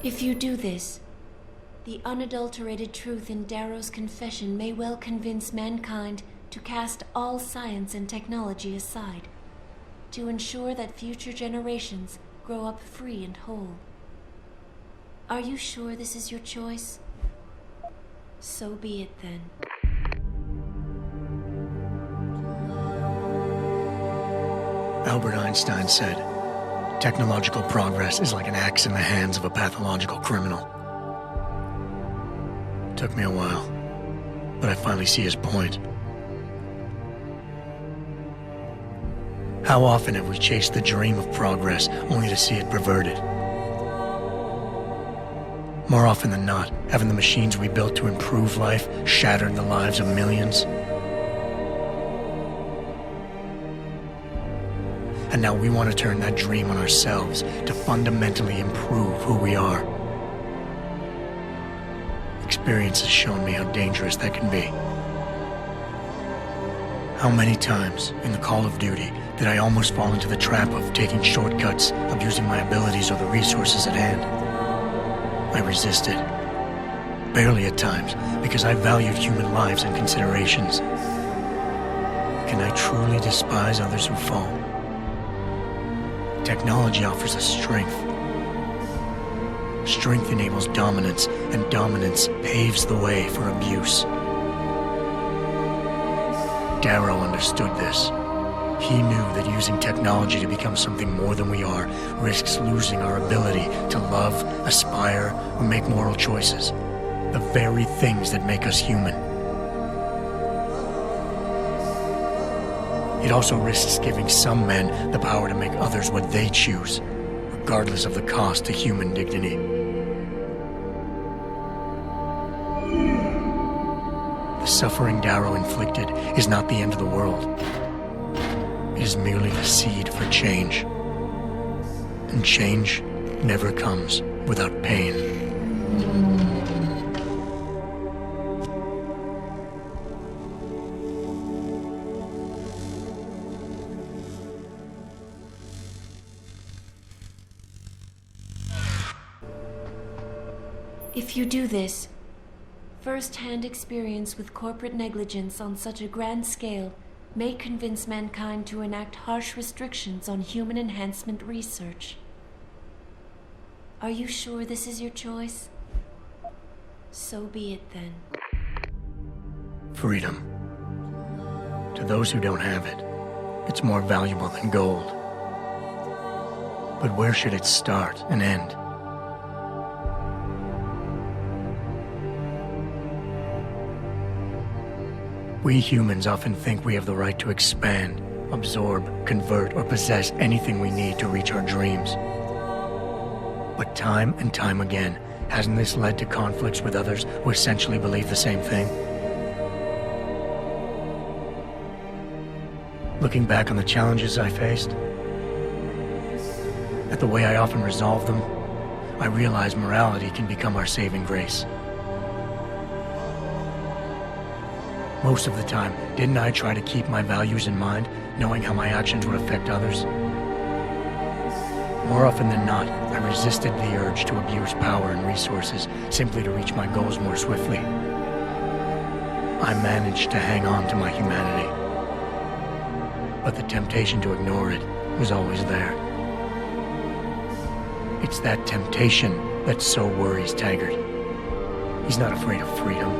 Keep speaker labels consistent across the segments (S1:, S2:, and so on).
S1: If you do this, the unadulterated truth in Darrow's confession may well convince mankind to cast all science and technology aside, to ensure that future generations grow up free and whole. Are you sure this is your choice? So be it then.
S2: Albert Einstein said, "Technological progress is like an axe in the hands of a pathological criminal." Took me a while, but I finally see his point. How often have we chased the dream of progress only to see it perverted? More often than not, haven't the machines we built to improve life shattered the lives of millions? And now we want to turn that dream on ourselves to fundamentally improve who we are. Experience has shown me how dangerous that can be. How many times in the call of duty did I almost fall into the trap of taking shortcuts, abusing my abilities or the resources at hand? I resisted. Barely at times, because I valued human lives and considerations. Can I truly despise others who fall? Technology offers us strength. Strength enables dominance, and dominance paves the way for abuse. Darrow understood this. He knew that using technology to become something more than we are risks losing our ability to love, aspire, or make moral choices. The very things that make us human. It also risks giving some men the power to make others what they choose, regardless of the cost to human dignity. The suffering Darrow inflicted is not the end of the world. It is merely the seed for change. And change never comes without pain.
S1: If you do this, first-hand experience with corporate negligence on such a grand scale may convince mankind to enact harsh restrictions on human enhancement research. Are you sure this is your choice? So be it then.
S2: Freedom. To those who don't have it, it's more valuable than gold. But where should it start and end? We humans often think we have the right to expand, absorb, convert, or possess anything we need to reach our dreams. But time and time again, hasn't this led to conflicts with others who essentially believe the same thing? Looking back on the challenges I faced, at the way I often resolve them, I realize morality can become our saving grace. Most of the time, didn't I try to keep my values in mind, knowing how my actions would affect others? More often than not, I resisted the urge to abuse power and resources simply to reach my goals more swiftly. I managed to hang on to my humanity. But the temptation to ignore it was always there. It's that temptation that so worries Taggart. He's not afraid of freedom.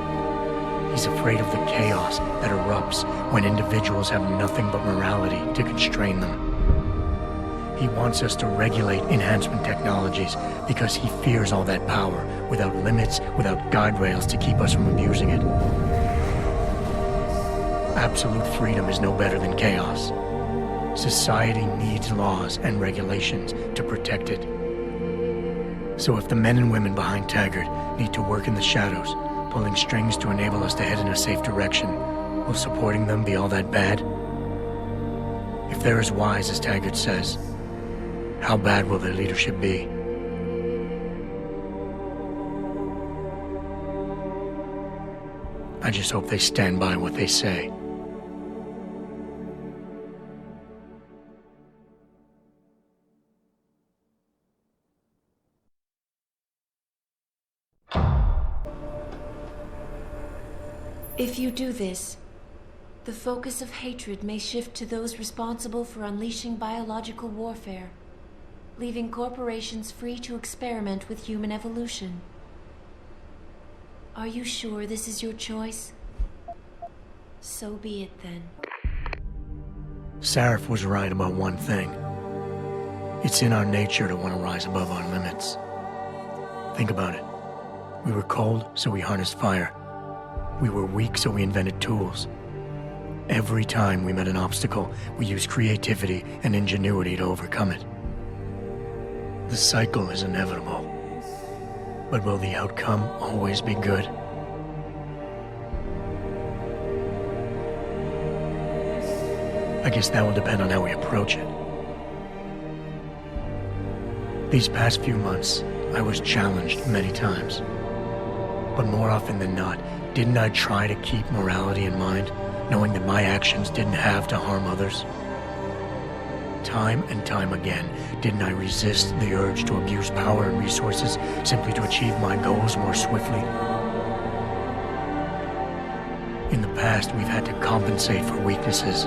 S2: He's afraid of the chaos that erupts when individuals have nothing but morality to constrain them. He wants us to regulate enhancement technologies because he fears all that power, without limits, without guide rails to keep us from abusing it. Absolute freedom is no better than chaos. Society needs laws and regulations to protect it. So if the men and women behind Taggart need to work in the shadows, pulling strings to enable us to head in a safe direction, will supporting them be all that bad? If they're as wise as Taggart says, how bad will their leadership be? I just hope they stand by what they say.
S1: If you do this, the focus of hatred may shift to those responsible for unleashing biological warfare, leaving corporations free to experiment with human evolution. Are you sure this is your choice? So be it then.
S2: Sarif was right about one thing. It's in our nature to want to rise above our limits. Think about it. We were cold, so we harnessed fire. We were weak, so we invented tools. Every time we met an obstacle, we used creativity and ingenuity to overcome it. The cycle is inevitable. But will the outcome always be good? I guess that will depend on how we approach it. These past few months, I was challenged many times. But more often than not, didn't I try to keep morality in mind, knowing that my actions didn't have to harm others? Time and time again, didn't I resist the urge to abuse power and resources simply to achieve my goals more swiftly? In the past, we've had to compensate for weaknesses,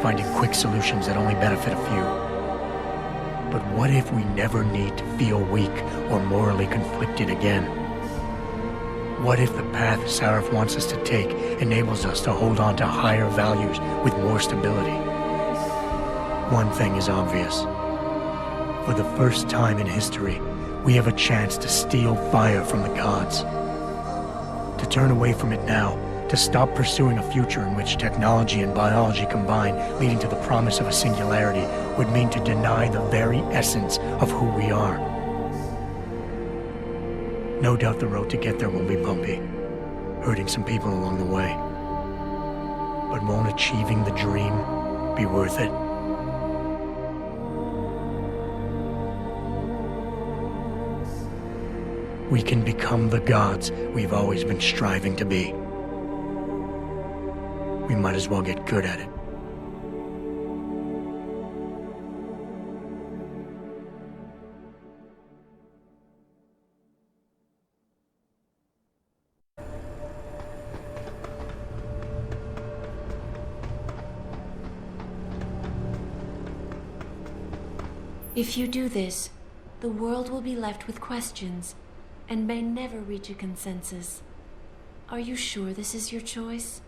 S2: finding quick solutions that only benefit a few. But what if we never need to feel weak or morally conflicted again? What if the path Sarif wants us to take enables us to hold on to higher values with more stability? One thing is obvious. For the first time in history, we have a chance to steal fire from the gods. To turn away from it now, to stop pursuing a future in which technology and biology combine, leading to the promise of a singularity, would mean to deny the very essence of who we are. No doubt the road to get there will be bumpy, hurting some people along the way. But won't achieving the dream be worth it? We can become the gods we've always been striving to be. We might as well get good at it.
S1: If you do this, the world will be left with questions and may never reach a consensus. Are you sure this is your choice?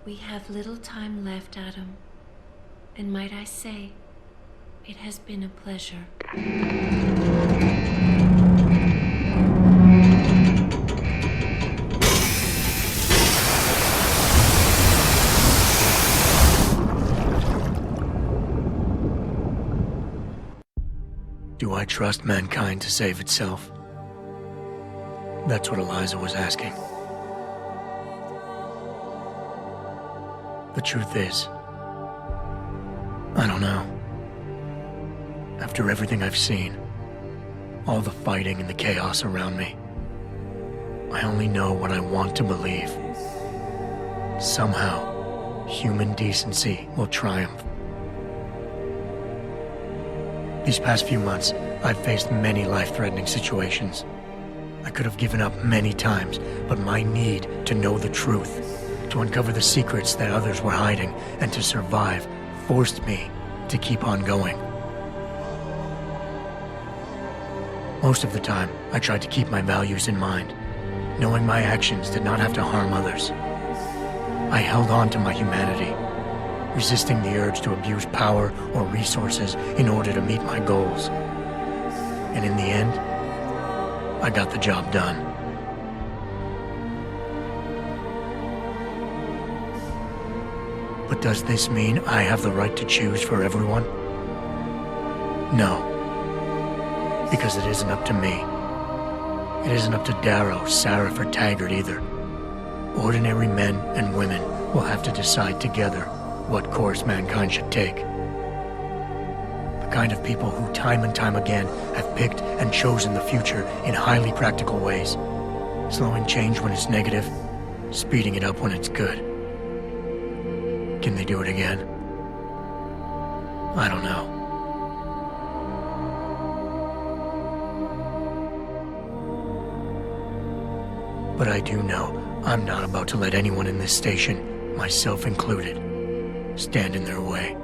S1: We have little time left, Adam. And might I say, it has been a pleasure.
S2: Do I trust mankind to save itself? That's what Eliza was asking. The truth is, I don't know. After everything I've seen, all the fighting and the chaos around me, I only know what I want to believe. Somehow, human decency will triumph. These past few months, I've faced many life-threatening situations. I could have given up many times, but my need to know the truth, to uncover the secrets that others were hiding, and to survive, forced me to keep on going. Most of the time, I tried to keep my values in mind, knowing my actions did not have to harm others. I held on to my humanity, resisting the urge to abuse power or resources in order to meet my goals. And in the end, I got the job done. But does this mean I have the right to choose for everyone? No. Because it isn't up to me. It isn't up to Darrow, Sarif, or Taggart either. Ordinary men and women will have to decide together what course mankind should take. The kind of people who time and time again have picked and chosen the future in highly practical ways, slowing change when it's negative, speeding it up when it's good. Can they do it again? I don't know. But I do know I'm not about to let anyone in this station, myself included, stand in their way.